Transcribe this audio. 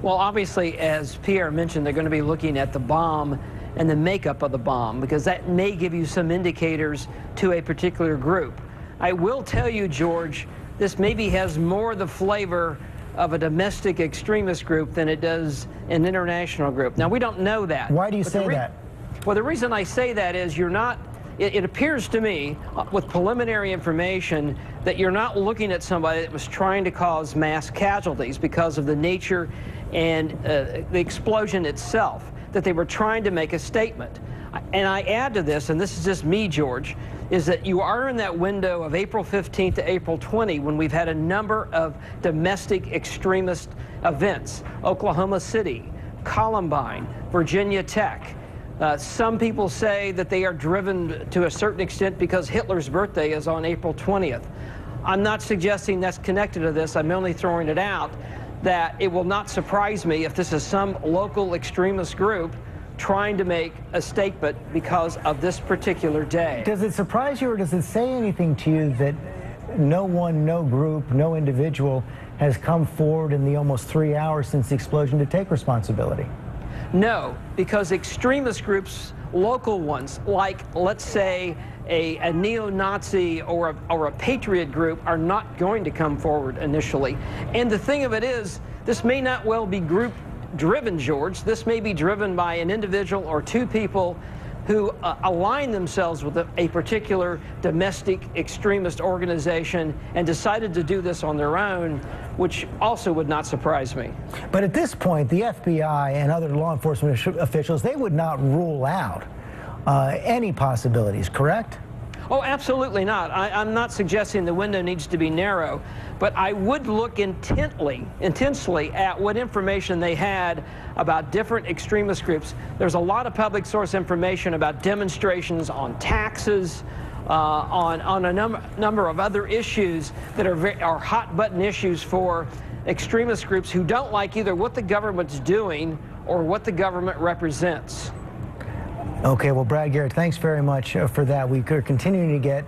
Well, obviously, as Pierre mentioned, they're going to be looking at the bomb and the makeup of the bomb, because that may give you some indicators to a particular group. I will tell you, George, this maybe has more the flavor of a domestic extremist group than it does an international group. Now, we don't know that. Why do you say that? Well, the reason I say that is it appears to me, with preliminary information, that you're not looking at somebody that was trying to cause mass casualties because of the nature and the explosion itself, that they were trying to make a statement. And I add to this, and this is just me, George, is that you are in that window of April 15th to April 20 when we've had a number of domestic extremist events. Oklahoma City, Columbine, Virginia Tech. Some people say that they are driven to a certain extent because Hitler's birthday is on April 20th. I'm not suggesting that's connected to this. I'm only throwing it out that it will not surprise me if this is some local extremist group trying to make a statement because of this particular day. Does it surprise you, or does it say anything to you that no one, no group, no individual has come forward in the almost 3 hours since the explosion to take responsibility? No, because extremist groups, local ones, like, let's say, a neo-Nazi or a patriot group, are not going to come forward initially. And the thing of it is, this may not well be group-driven, George. This may be driven by an individual or two people who align themselves with a particular domestic extremist organization and decided to do this on their own, which also would not surprise me. But at this point, the FBI and other law enforcement officials, they would not rule out any possibilities, correct? Oh, absolutely not. I'm not suggesting the window needs to be narrow, but I would look intensely at what information they had about different extremist groups. There's a lot of public source information about demonstrations on taxes, on a number of other issues that are hot button issues for extremist groups who don't like either what the government's doing or what the government represents. Okay, well, Brad Garrett, thanks very much for that. We are continuing to get